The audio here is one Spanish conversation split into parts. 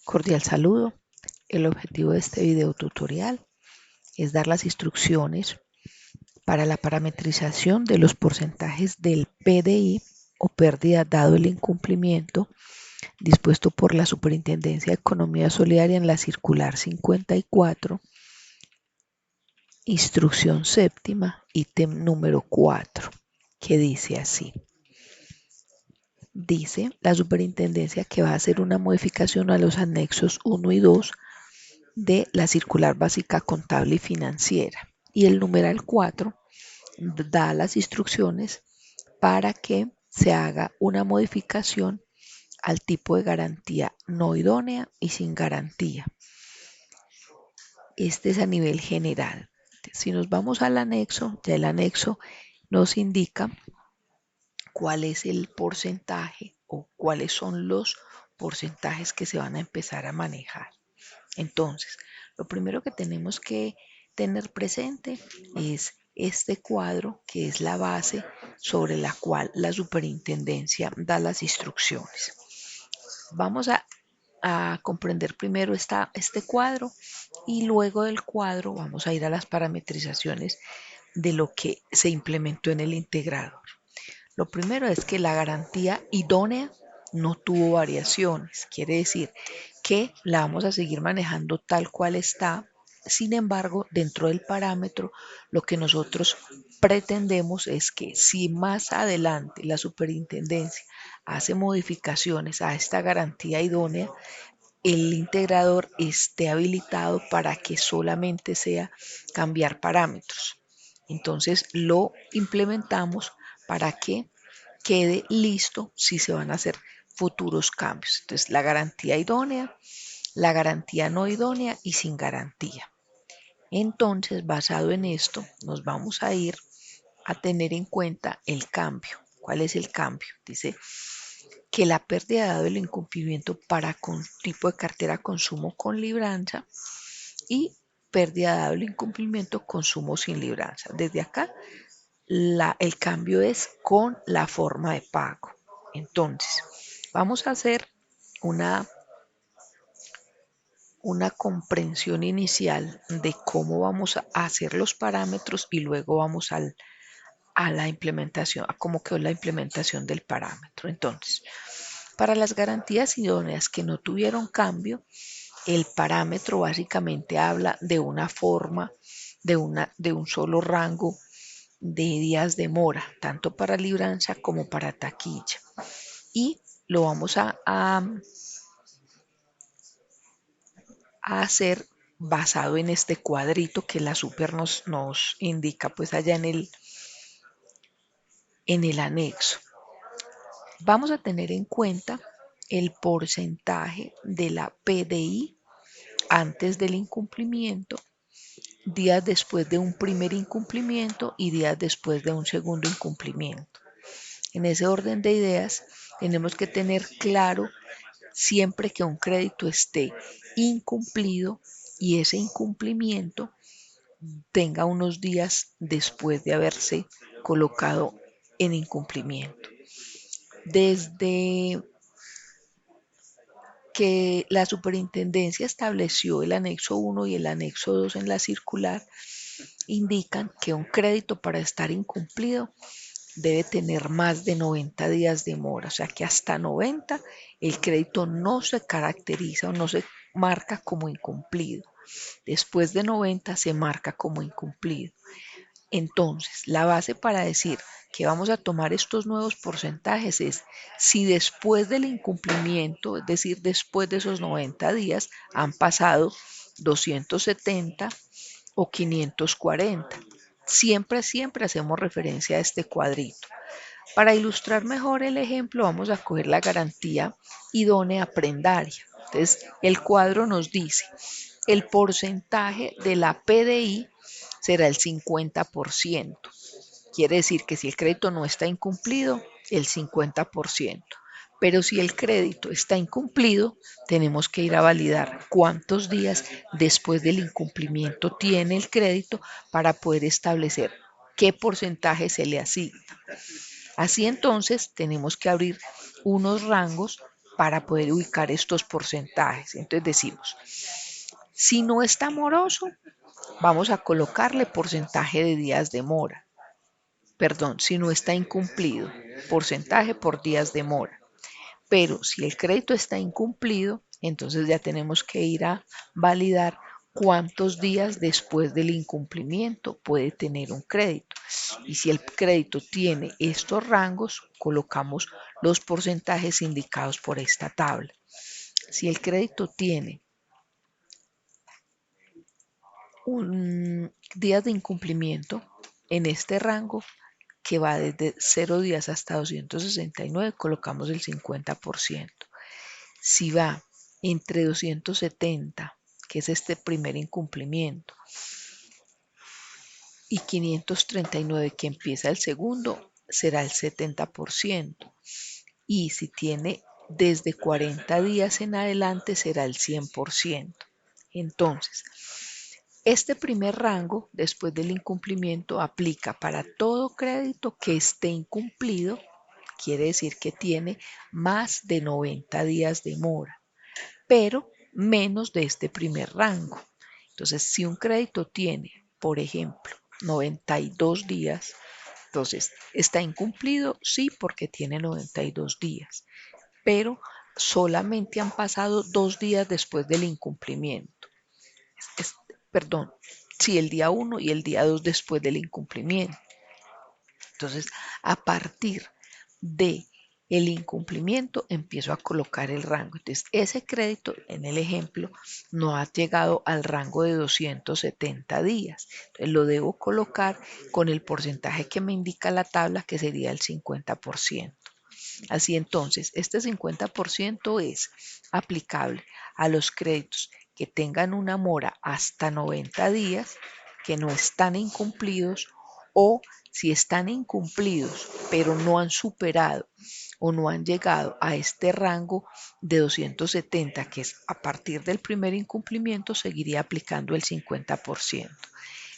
Cordial saludo. El objetivo de este video tutorial es dar las instrucciones para la parametrización de los porcentajes del PDI o pérdida dado el incumplimiento dispuesto por la Superintendencia de Economía Solidaria en la Circular 54, instrucción séptima, ítem número 4, que dice así. Dice la Superintendencia que va a hacer una modificación a los anexos 1 y 2 de la Circular Básica Contable y Financiera. Y el numeral 4 da las instrucciones para que se haga una modificación al tipo de garantía no idónea y sin garantía. Este es a nivel general. Si nos vamos al anexo, ya el anexo nos indica cuál es el porcentaje o cuáles son los porcentajes que se van a empezar a manejar. Entonces, lo primero que tenemos que tener presente es este cuadro, que es la base sobre la cual la superintendencia da las instrucciones. Vamos a comprender primero este cuadro y luego del cuadro vamos a ir a las parametrizaciones de lo que se implementó en el integrador. Lo primero es que la garantía idónea no tuvo variaciones, quiere decir que la vamos a seguir manejando tal cual está. Sin embargo, dentro del parámetro, lo que nosotros pretendemos es que si más adelante la superintendencia hace modificaciones a esta garantía idónea, el integrador esté habilitado para que solamente sea cambiar parámetros. Entonces lo implementamos para que quede listo si se van a hacer futuros cambios. Entonces la garantía idónea, la garantía no idónea y sin garantía. Entonces, basado en esto, nos vamos a ir a tener en cuenta el cambio. ¿Cuál es el cambio? Dice que la pérdida dado el incumplimiento para tipo de cartera consumo con libranza y pérdida dado el incumplimiento consumo sin libranza. Desde acá el cambio es con la forma de pago. Entonces, vamos a hacer una comprensión inicial de cómo vamos a hacer los parámetros y luego vamos a la implementación, a cómo quedó la implementación del parámetro. Entonces, para las garantías idóneas que no tuvieron cambio, el parámetro básicamente habla de una forma, de un solo rango de días de mora, tanto para libranza como para taquilla. Y lo vamos a hacer basado en este cuadrito que la super nos indica pues allá en el anexo. Vamos a tener en cuenta el porcentaje de la PDI antes del incumplimiento, días después de un primer incumplimiento y días después de un segundo incumplimiento. En ese orden de ideas, tenemos que tener claro siempre que un crédito esté incumplido y ese incumplimiento tenga unos días después de haberse colocado en incumplimiento. Desde que la superintendencia estableció el anexo 1 y el anexo 2 en la circular, indican que un crédito para estar incumplido debe tener más de 90 días de mora, o sea que hasta 90 el crédito no se caracteriza o no se marca como incumplido. Después de 90 se marca como incumplido. Entonces, la base para decir que vamos a tomar estos nuevos porcentajes es si después del incumplimiento, es decir, después de esos 90 días, han pasado 270 o 540. Siempre hacemos referencia a este cuadrito. Para ilustrar mejor el ejemplo, vamos a coger la garantía idónea prendaria. Entonces, el cuadro nos dice, el porcentaje de la PDI será el 50%. Quiere decir que si el crédito no está incumplido, el 50%. Pero si el crédito está incumplido, tenemos que ir a validar cuántos días después del incumplimiento tiene el crédito para poder establecer qué porcentaje se le asigna. Así entonces tenemos que abrir unos rangos para poder ubicar estos porcentajes. Entonces decimos, si no está moroso, vamos a colocarle porcentaje de días de mora. Perdón, si no está incumplido, porcentaje por días de mora. Pero si el crédito está incumplido, entonces ya tenemos que ir a validar cuántos días después del incumplimiento puede tener un crédito. Y si el crédito tiene estos rangos, colocamos los porcentajes indicados por esta tabla. Si el crédito tiene días de incumplimiento en este rango, que va desde 0 días hasta 269, colocamos el 50%. Si va entre 270, que es este primer incumplimiento, y 539, que empieza el segundo, será el 70%. Y si tiene desde 40 días en adelante, será el 100%. Entonces, este primer rango, después del incumplimiento, aplica para todo crédito que esté incumplido, quiere decir que tiene más de 90 días de mora, pero menos de este primer rango. Entonces, si un crédito tiene, por ejemplo, 92 días, entonces está incumplido, sí, porque tiene 92 días, pero solamente han pasado 2 días después del incumplimiento. Perdón, sí, el día 1 y el día 2 después del incumplimiento. Entonces, a partir de el incumplimiento empiezo a colocar el rango. Entonces, ese crédito en el ejemplo no ha llegado al rango de 270 días. Entonces, lo debo colocar con el porcentaje que me indica la tabla, que sería el 50%. Así entonces, este 50% es aplicable a los créditos que tengan una mora hasta 90 días, que no están incumplidos, o si están incumplidos pero no han superado o no han llegado a este rango de 270, que es a partir del primer incumplimiento, seguiría aplicando el 50%.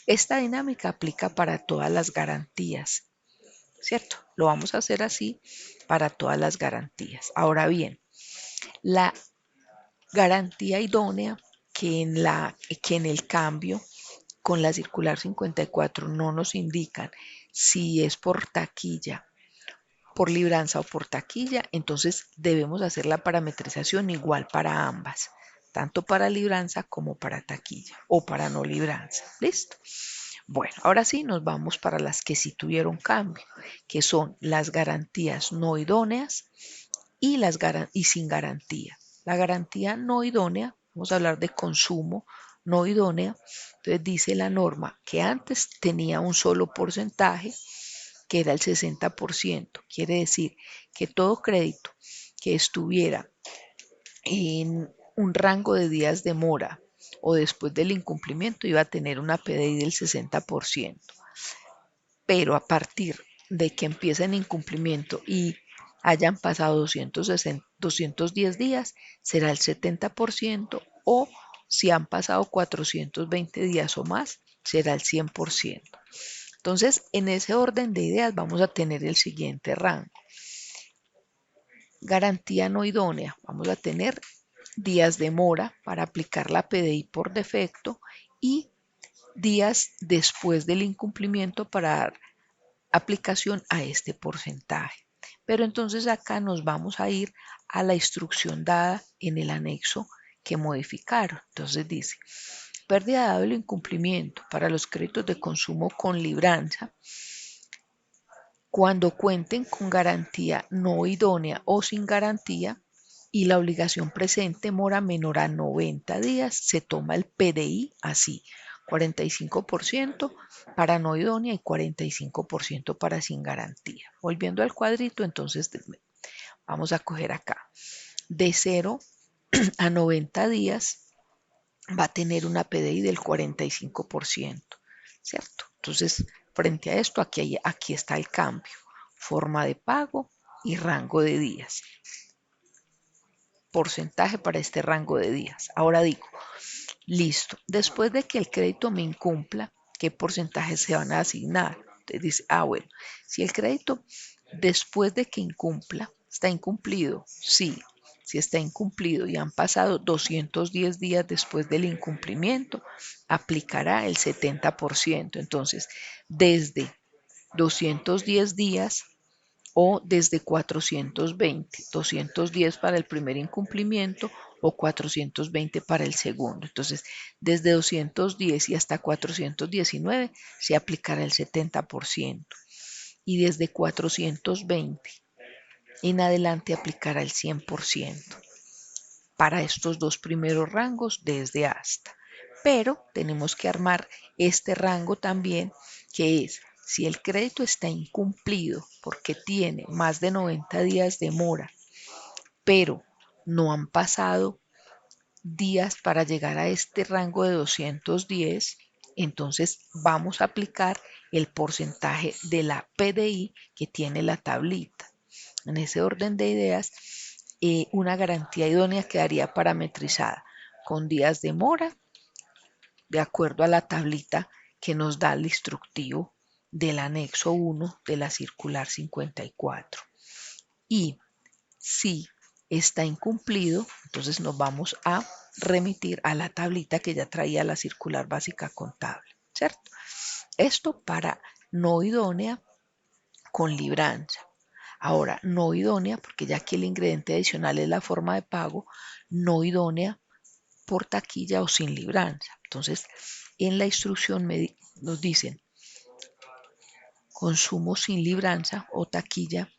Esta dinámica aplica para todas las garantías, ¿cierto? Lo vamos a hacer así para todas las garantías. Ahora bien, la garantía idónea que en el cambio con la circular 54 no nos indican si es por taquilla, por libranza o por taquilla, entonces debemos hacer la parametrización igual para ambas, tanto para libranza como para taquilla o para no libranza. ¿Listo? Bueno, ahora sí nos vamos para las que sí tuvieron cambio, que son las garantías no idóneas y sin garantía. La garantía no idónea, vamos a hablar de consumo no idónea, entonces dice la norma que antes tenía un solo porcentaje, que era el 60%. Quiere decir que todo crédito que estuviera en un rango de días de mora o después del incumplimiento iba a tener una PDI del 60%. Pero a partir de que empieza en incumplimiento y hayan pasado 210 días, será el 70%, o si han pasado 420 días o más, será el 100%. Entonces, en ese orden de ideas vamos a tener el siguiente rango. Garantía no idónea. Vamos a tener días de mora para aplicar la PDI por defecto y días después del incumplimiento para dar aplicación a este porcentaje. Pero entonces acá nos vamos a ir a la instrucción dada en el anexo que modificaron. Entonces dice, pérdida dado el incumplimiento para los créditos de consumo con libranza, cuando cuenten con garantía no idónea o sin garantía y la obligación presente mora menor a 90 días, se toma el PDI así, 45% para no idónea y 45% para sin garantía. Volviendo al cuadrito, entonces vamos a coger acá. De 0 a 90 días va a tener una PDI del 45%, ¿cierto? Entonces, frente a esto, aquí está el cambio, forma de pago y rango de días. Porcentaje para este rango de días. Ahora digo, listo, después de que el crédito me incumpla, ¿qué porcentaje se van a asignar? Entonces dice, bueno, si el crédito después de que incumpla, está incumplido, sí, Si está incumplido y han pasado 210 días después del incumplimiento, aplicará el 70%. Entonces, desde 210 días o desde 420, 210 para el primer incumplimiento o 420 para el segundo. Entonces, desde 210 y hasta 419 se aplicará el 70% y desde 420 en adelante aplicará el 100% para estos dos primeros rangos desde hasta. Pero tenemos que armar este rango también, que es si el crédito está incumplido porque tiene más de 90 días de mora, pero no han pasado días para llegar a este rango de 210, entonces vamos a aplicar el porcentaje de la PDI que tiene la tablita. En ese orden de ideas, una garantía idónea quedaría parametrizada con días de mora, de acuerdo a la tablita que nos da el instructivo del anexo 1 de la circular 54. Y si está incumplido, entonces nos vamos a remitir a la tablita que ya traía la circular básica contable, ¿cierto? Esto para no idónea con libranza. Ahora, no idónea, porque ya aquí el ingrediente adicional es la forma de pago, no idónea por taquilla o sin libranza. Entonces, en la instrucción nos dicen consumo sin libranza o taquilla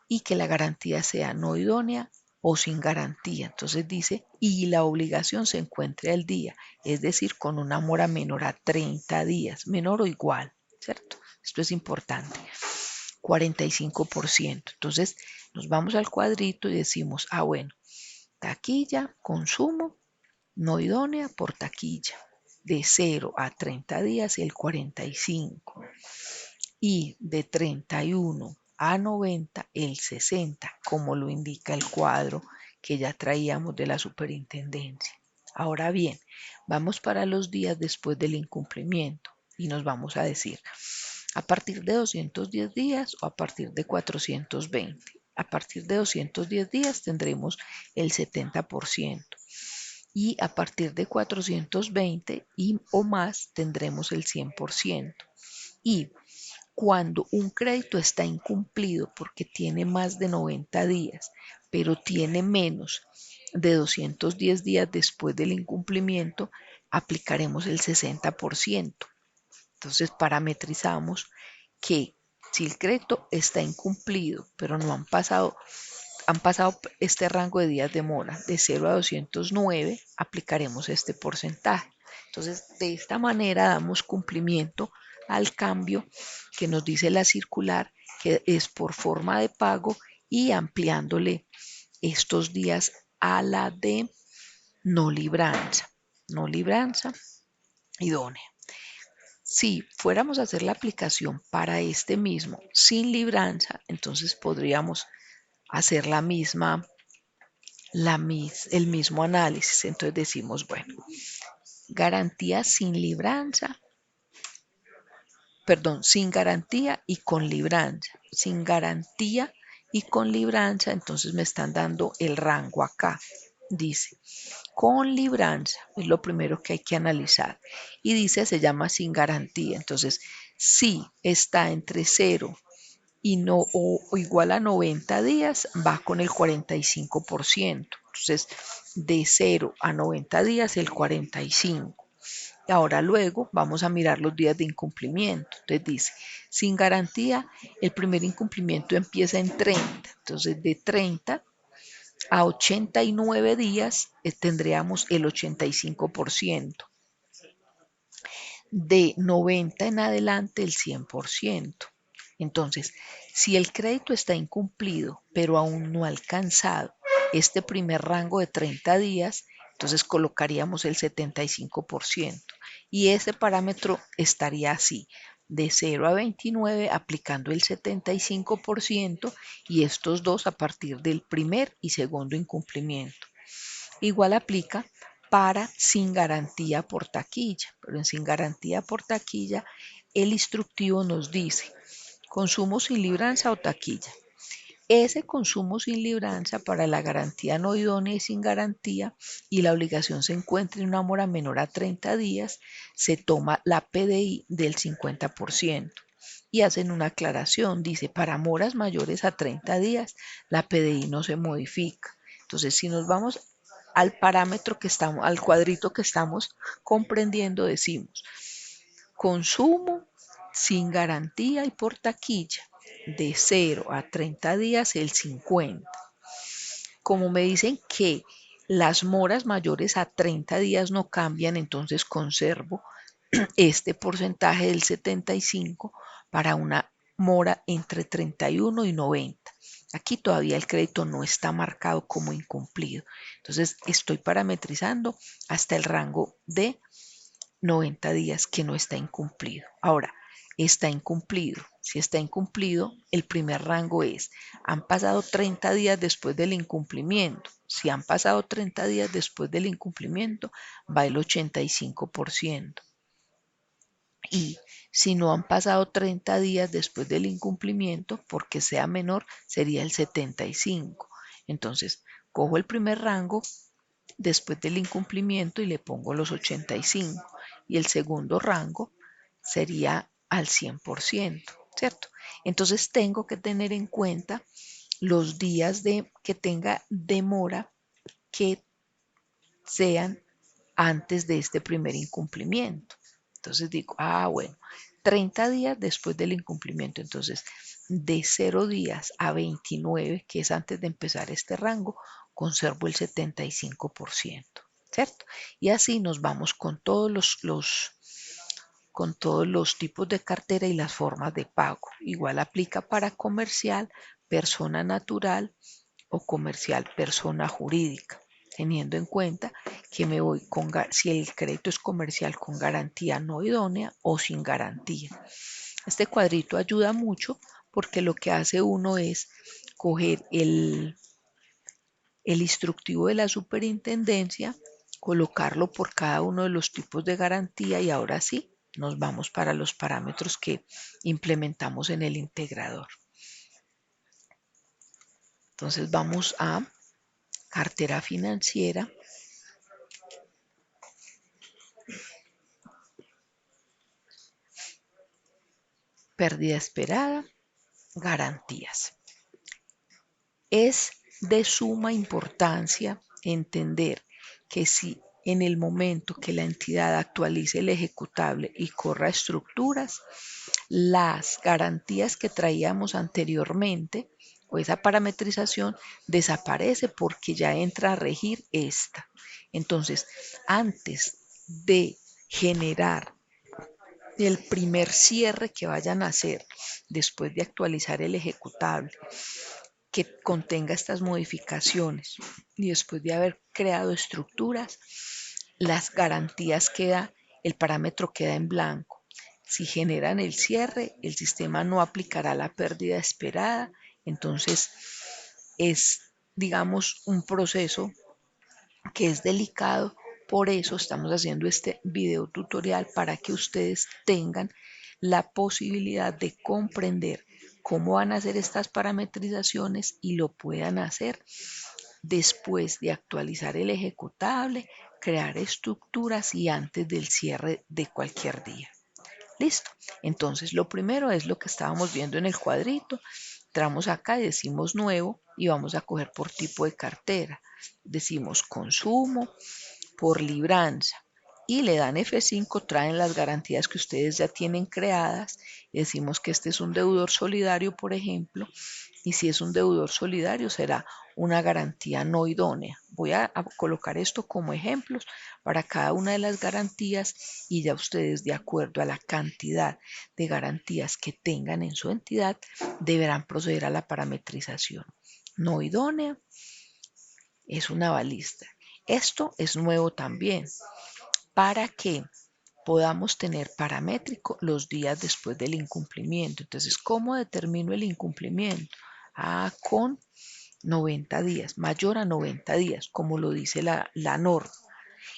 y que la garantía sea no idónea o sin garantía. Entonces dice, y la obligación se encuentre al día, es decir, con una mora menor a 30 días, menor o igual, ¿cierto? Esto es importante. 45%. Entonces nos vamos al cuadrito y decimos, bueno, taquilla, consumo, no idónea por taquilla, de 0 a 30 días el 45 y de 31 a 90 el 60, como lo indica el cuadro que ya traíamos de la superintendencia. Ahora bien, vamos para los días después del incumplimiento y nos vamos a decir, a partir de 210 días o a partir de 420. A partir de 210 días tendremos el 70% y a partir de 420 y o más tendremos el 100%. Y cuando un crédito está incumplido porque tiene más de 90 días, pero tiene menos de 210 días después del incumplimiento, aplicaremos el 60%. Entonces parametrizamos que si el crédito está incumplido, pero no han pasado este rango de días de mora de 0 a 209, aplicaremos este porcentaje. Entonces, de esta manera damos cumplimiento al cambio que nos dice la circular, que es por forma de pago y ampliándole estos días a la de no libranza idónea. Si fuéramos a hacer la aplicación para este mismo sin libranza, entonces podríamos hacer el mismo análisis. Entonces decimos, bueno, garantía sin libranza, perdón, sin garantía y con libranza. Sin garantía y con libranza, entonces me están dando el rango acá. Dice, con libranza, es lo primero que hay que analizar. Y dice, se llama sin garantía. Entonces, si está entre 0 y no o igual a 90 días, va con el 45%. Entonces, de 0 a 90 días, el 45%. Y ahora luego vamos a mirar los días de incumplimiento. Entonces dice, sin garantía, el primer incumplimiento empieza en 30. Entonces, de 30 a 89 días tendríamos el 85%. De 90 en adelante el 100%. Entonces, si el crédito está incumplido, pero aún no ha alcanzado este primer rango de 30 días, entonces colocaríamos el 75%. Y ese parámetro estaría así, de 0 a 29 aplicando el 75% y estos dos a partir del primer y segundo incumplimiento. Igual aplica para sin garantía por taquilla, pero en sin garantía por taquilla el instructivo nos dice consumo sin libranza o taquilla. Ese consumo sin libranza para la garantía no idónea y sin garantía y la obligación se encuentra en una mora menor a 30 días, se toma la PDI del 50% y hacen una aclaración. Dice, para moras mayores a 30 días, la PDI no se modifica. Entonces, si nos vamos al parámetro que estamos, al cuadrito que estamos comprendiendo, decimos, consumo sin garantía y por taquilla de 0 a 30 días el 50. Como me dicen que las moras mayores a 30 días no cambian, entonces conservo este porcentaje del 75 para una mora entre 31 y 90. Aquí todavía el crédito no está marcado como incumplido. Entonces estoy parametrizando hasta el rango de 90 días que no está incumplido. Ahora, está incumplido. Si está incumplido, el primer rango es, han pasado 30 días después del incumplimiento. Si han pasado 30 días después del incumplimiento, va el 85%. Y si no han pasado 30 días después del incumplimiento, porque sea menor, sería el 75. Entonces, cojo el primer rango después del incumplimiento y le pongo los 85. Y el segundo rango sería al 100%, ¿cierto? Entonces tengo que tener en cuenta los días que tenga demora que sean antes de este primer incumplimiento. Entonces digo, bueno, 30 días después del incumplimiento. Entonces, de 0 días a 29, que es antes de empezar este rango, conservo el 75%, ¿cierto? Y así nos vamos con todos con todos los tipos de cartera y las formas de pago. Igual aplica para comercial, persona natural o comercial, persona jurídica, teniendo en cuenta que me voy con si el crédito es comercial con garantía no idónea o sin garantía. Este cuadrito ayuda mucho porque lo que hace uno es coger el instructivo de la superintendencia, colocarlo por cada uno de los tipos de garantía y ahora sí nos vamos para los parámetros que implementamos en el integrador. Entonces vamos a cartera financiera, pérdida esperada, garantías. Es de suma importancia entender que si en el momento que la entidad actualice el ejecutable y corra estructuras, las garantías que traíamos anteriormente o esa parametrización desaparece porque ya entra a regir esta. Entonces, antes de generar el primer cierre que vayan a hacer después de actualizar el ejecutable que contenga estas modificaciones y después de haber creado estructuras, las garantías el parámetro queda en blanco. Si generan el cierre, el sistema no aplicará la pérdida esperada, entonces es, digamos, un proceso que es delicado. Por eso estamos haciendo este video tutorial para que ustedes tengan la posibilidad de comprender cómo van a hacer estas parametrizaciones y lo puedan hacer después de actualizar el ejecutable, crear estructuras y antes del cierre de cualquier día. Listo. Entonces, lo primero es lo que estábamos viendo en el cuadrito. Entramos acá y decimos nuevo y vamos a coger por tipo de cartera. Decimos consumo por libranza y le dan F5, traen las garantías que ustedes ya tienen creadas. Decimos que este es un deudor solidario, por ejemplo, y si es un deudor solidario será una garantía no idónea. Voy a colocar esto como ejemplos para cada una de las garantías y ya ustedes, de acuerdo a la cantidad de garantías que tengan en su entidad, deberán proceder a la parametrización. No idónea es una balista. Esto es nuevo también para que podamos tener paramétrico los días después del incumplimiento. Entonces, ¿cómo determino el incumplimiento? Con 90 días, mayor a 90 días, como lo dice la norma.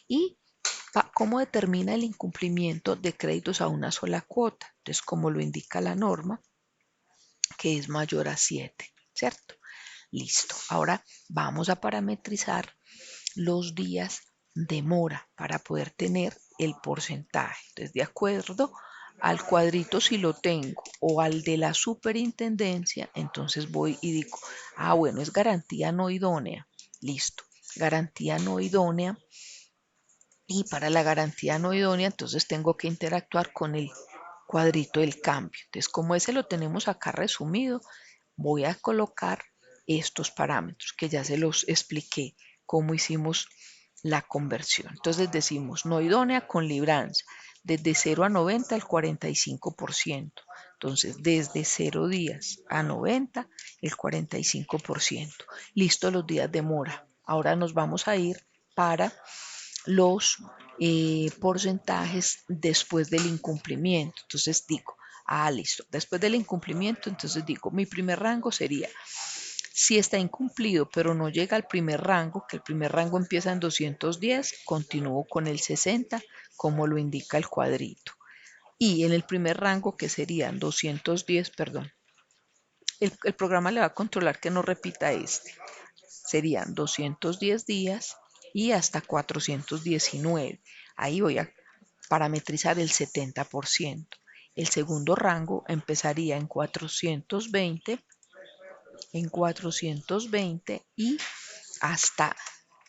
¿Y cómo determina el incumplimiento de créditos a una sola cuota? Entonces, como lo indica la norma, que es mayor a 7, ¿cierto? Listo. Ahora vamos a parametrizar los días de mora para poder tener el porcentaje. Entonces, de acuerdo al cuadrito si lo tengo o al de la superintendencia, entonces voy y digo, bueno, es garantía no idónea. Listo. Garantía no idónea. Y para la garantía no idónea, entonces tengo que interactuar con el cuadrito del cambio. Entonces, como ese lo tenemos acá resumido, voy a colocar estos parámetros que ya se los expliqué cómo hicimos la conversión. Entonces decimos no idónea con libranza, desde 0 a 90 el 45%. Entonces desde 0 días a 90 el 45%. Listo los días de mora. Ahora nos vamos a ir para los porcentajes después del incumplimiento. Entonces digo, listo, después del incumplimiento, entonces digo, mi primer rango sería, si está incumplido pero no llega al primer rango, que el primer rango empieza en 210, continúo con el 60 como lo indica el cuadrito. Y en el primer rango, que serían 210, perdón, el programa le va a controlar que no repita este. Serían 210 días y hasta 419. Ahí voy a parametrizar el 70%. El segundo rango empezaría en 420 y hasta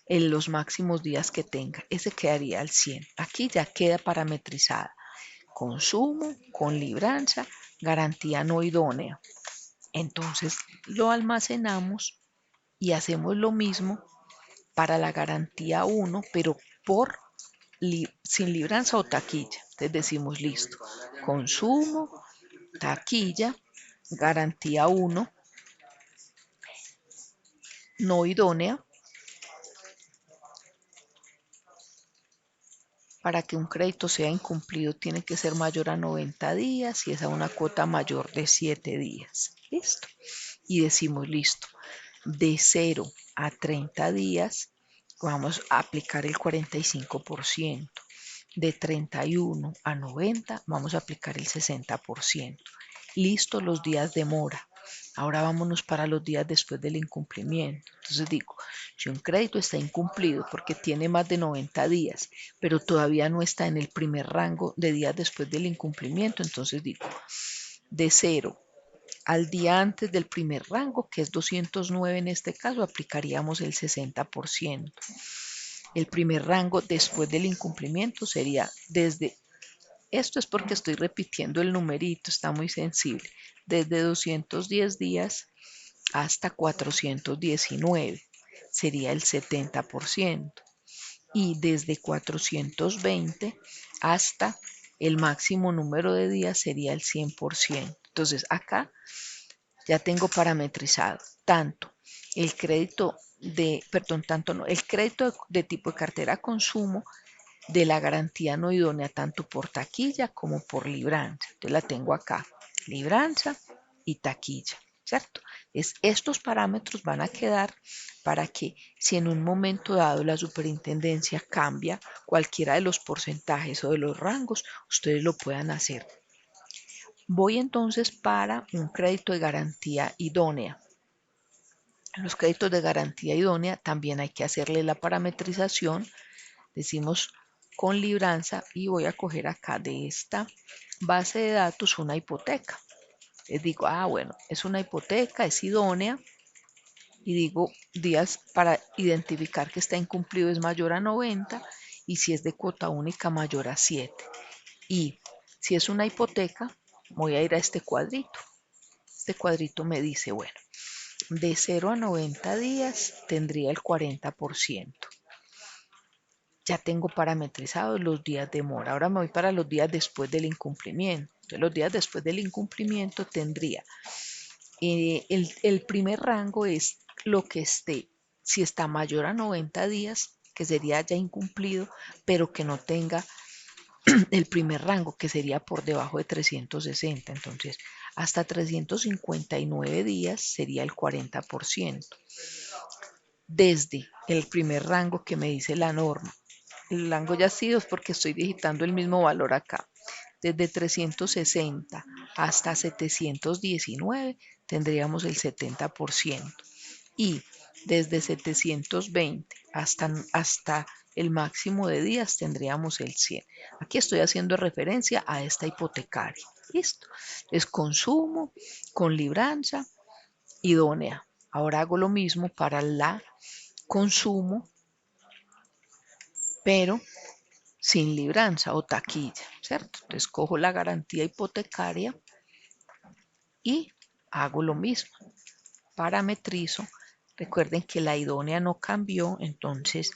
en los máximos días que tenga. Ese quedaría al 100. Aquí ya queda parametrizada. Consumo, con libranza, garantía no idónea. Entonces lo almacenamos y hacemos lo mismo para la garantía 1, pero sin libranza o taquilla. Entonces decimos listo. Consumo, taquilla, garantía 1, no idónea. Para que un crédito sea incumplido tiene que ser mayor a 90 días y es a una cuota mayor de 7 días. Listo. Y decimos listo. De 0 a 30 días vamos a aplicar el 45%. De 31 a 90 vamos a aplicar el 60%. Listo los días de mora. Ahora vámonos para los días después del incumplimiento. Entonces digo, si un crédito está incumplido porque tiene más de 90 días, pero todavía no está en el primer rango de días después del incumplimiento, entonces digo, de 0 al día antes del primer rango, que es 209 en este caso, aplicaríamos el 60%. El primer rango después del incumplimiento sería desde, esto es porque estoy repitiendo el numerito, está muy sensible, desde 210 días hasta 419, sería el 70%. Y desde 420 hasta el máximo número de días sería el 100%. Entonces acá ya tengo parametrizado tanto el crédito el crédito de tipo de cartera consumo de la garantía no idónea tanto por taquilla como por libranza. Entonces la tengo acá, libranza y taquilla, ¿cierto? Estos parámetros van a quedar para que si en un momento dado la superintendencia cambia cualquiera de los porcentajes o de los rangos, ustedes lo puedan hacer. Voy entonces para un crédito de garantía idónea. En los créditos de garantía idónea también hay que hacerle la parametrización. Decimos con libranza y voy a coger acá de esta base de datos una hipoteca. Les digo, bueno, es una hipoteca, es idónea. Y digo días para identificar que está incumplido es mayor a 90 y si es de cuota única mayor a 7. Y si es una hipoteca, voy a ir a este cuadrito. Este cuadrito me dice, bueno, de 0 a 90 días tendría el 40%. Ya tengo parametrizados los días de mora. Ahora me voy para los días después del incumplimiento. Entonces, los días después del incumplimiento tendría el primer rango es lo que esté, si está mayor a 90 días, que sería ya incumplido, pero que no tenga el primer rango, que sería por debajo de 360. Entonces, hasta 359 días sería el 40%. Desde el primer rango que me dice la norma. El rango ya ha sido porque estoy digitando el mismo valor acá. Desde 360 hasta 719 tendríamos el 70%. y desde 720 hasta el máximo de días tendríamos el 100. Aquí estoy haciendo referencia a esta hipotecaria. ¿Listo? Es consumo con libranza idónea. Ahora hago lo mismo para la consumo, pero sin libranza o taquilla, ¿cierto? Entonces cojo la garantía hipotecaria y hago lo mismo. Parametrizo. Recuerden que la idónea no cambió, entonces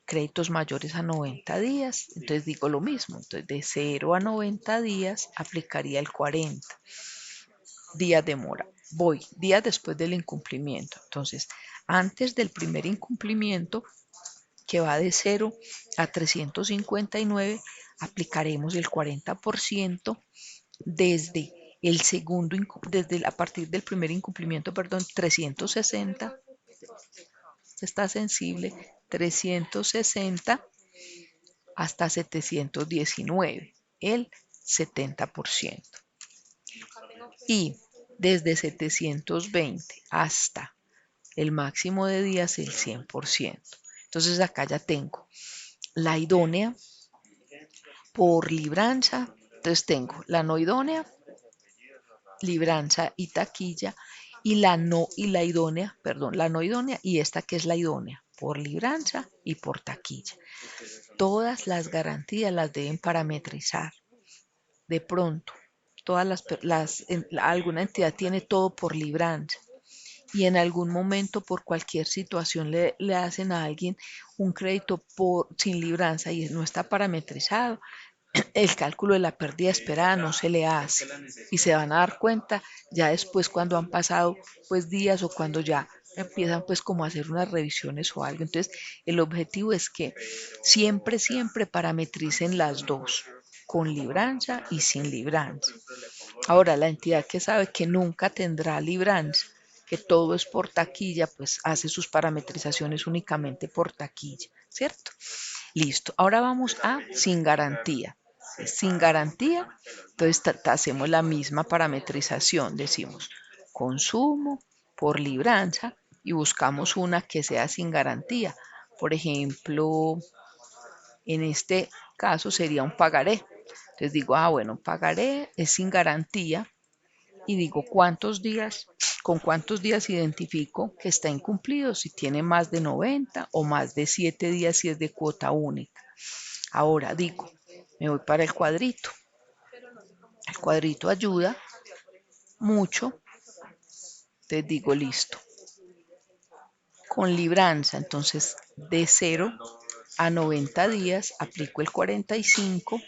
créditos mayores a 90 días, entonces digo lo mismo, entonces de 0 a 90 días aplicaría el 40 días de mora. Voy días después del incumplimiento, entonces antes del primer incumplimiento, que va de 0 a 359, aplicaremos el 40% desde el segundo, a partir del primer incumplimiento, perdón, 360, está sensible, 360 hasta 719, el 70%. Y desde 720 hasta el máximo de días, el 100%. Entonces acá ya tengo la idónea por libranza. Entonces tengo la no idónea, libranza y taquilla, y la idónea, perdón, la no idónea y esta que es la idónea por libranza y por taquilla. Todas las garantías las deben parametrizar. De pronto, alguna entidad tiene todo por libranza y en algún momento por cualquier situación le hacen a alguien un crédito sin libranza y no está parametrizado, el cálculo de la pérdida esperada no se le hace y se van a dar cuenta ya después cuando han pasado pues días o cuando ya empiezan pues como a hacer unas revisiones o algo. Entonces el objetivo es que siempre parametricen las dos, con libranza y sin libranza. Ahora la entidad que sabe que nunca tendrá libranza, que todo es por taquilla, pues hace sus parametrizaciones únicamente por taquilla, ¿cierto? Listo, ahora vamos a sin garantía. Sin garantía, entonces hacemos la misma parametrización, decimos consumo por libranza y buscamos una que sea sin garantía. Por ejemplo, en este caso sería un pagaré. Entonces digo, bueno, pagaré es sin garantía y digo cuántos días, con cuántos días identifico que está incumplido, si tiene más de 90 o más de 7 días si es de cuota única. Ahora digo, me voy para el cuadrito. El cuadrito ayuda mucho. Te digo listo. Con libranza, entonces de 0 a 90 días aplico el 45.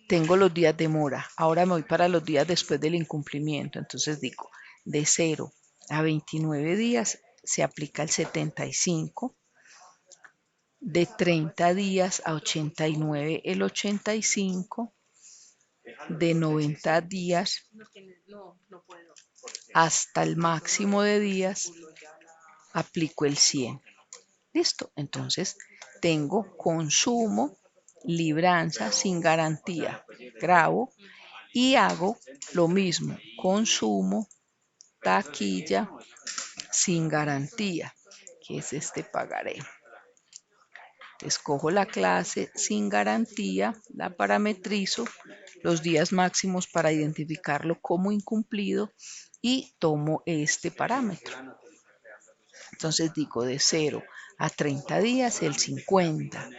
Tengo los días de mora. Ahora me voy para los días después del incumplimiento. Entonces digo, de 0 a 29 días se aplica el 75. De 30 días a 89 el 85. De 90 días hasta el máximo de días aplico el 100. Listo, entonces tengo consumo, libranza sin garantía, grabo y hago lo mismo, consumo, taquilla sin garantía, que es este pagaré. Escojo la clase sin garantía, la parametrizo, los días máximos para identificarlo como incumplido y tomo este parámetro. Entonces digo de 0 a 30 días el 50,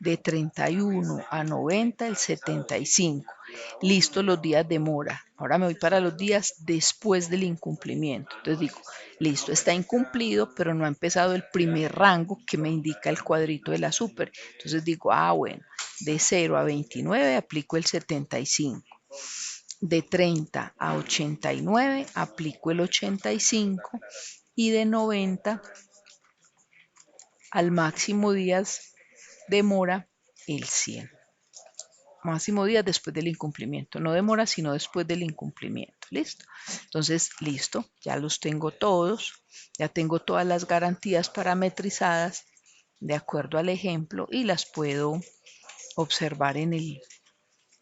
de 31 a 90 el 75. Listo los días de mora. Ahora me voy para los días después del incumplimiento. Entonces digo, listo, está incumplido, pero no ha empezado el primer rango que me indica el cuadrito de la super. Entonces digo, bueno, de 0 a 29 aplico el 75. De 30 a 89 aplico el 85 y de 90 al máximo días de mora el 100. Máximo días después del incumplimiento, no demora sino después del incumplimiento. Listo. Entonces, listo, ya los tengo todos, ya tengo todas las garantías parametrizadas de acuerdo al ejemplo y las puedo observar en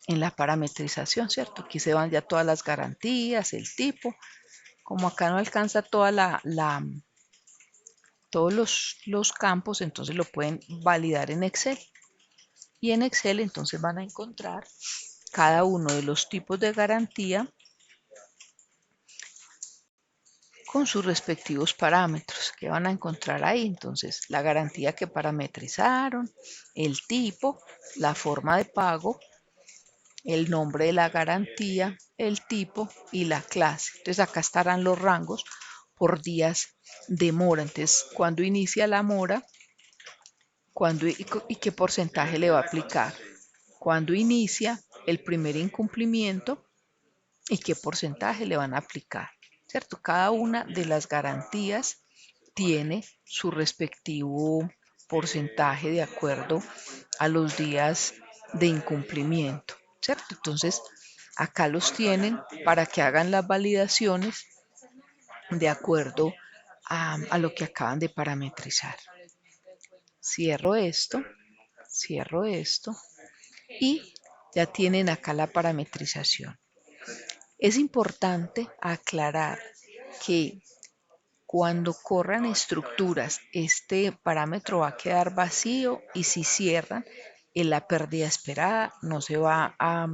la parametrización, ¿cierto? Aquí se van ya todas las garantías, el tipo, Como acá no alcanza todos los campos, entonces lo pueden validar en Excel. Y en Excel entonces van a encontrar cada uno de los tipos de garantía con sus respectivos parámetros que van a encontrar ahí. Entonces, la garantía que parametrizaron, el tipo, la forma de pago, el nombre de la garantía, el tipo y la clase. Entonces, acá estarán los rangos por días de mora. Entonces, cuando inicia la mora, cuándo y qué porcentaje le va a aplicar, cuándo inicia el primer incumplimiento y qué porcentaje le van a aplicar, ¿cierto? Cada una de las garantías tiene su respectivo porcentaje de acuerdo a los días de incumplimiento, ¿cierto? Entonces, acá los tienen para que hagan las validaciones de acuerdo a lo que acaban de parametrizar. Cierro esto y ya tienen acá la parametrización. Es importante aclarar que cuando corran estructuras, este parámetro va a quedar vacío y si cierran, en la pérdida esperada no se va a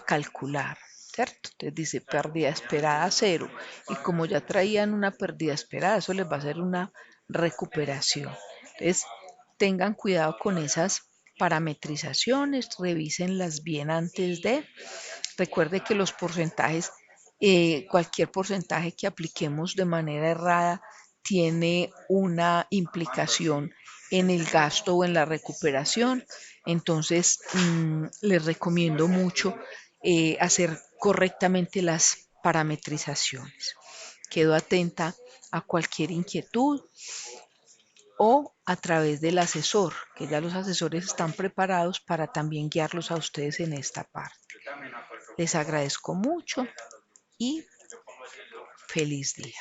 calcular, ¿cierto? Entonces dice pérdida esperada 0 y como ya traían una pérdida esperada, eso les va a hacer una recuperación. Entonces, tengan cuidado con esas parametrizaciones, revísenlas bien antes de. Recuerde que los porcentajes, cualquier porcentaje que apliquemos de manera errada tiene una implicación en el gasto o en la recuperación. Entonces, les recomiendo mucho hacer correctamente las parametrizaciones. Quedo atenta a cualquier inquietud o a través del asesor, que ya los asesores están preparados para también guiarlos a ustedes en esta parte. Les agradezco mucho y feliz día.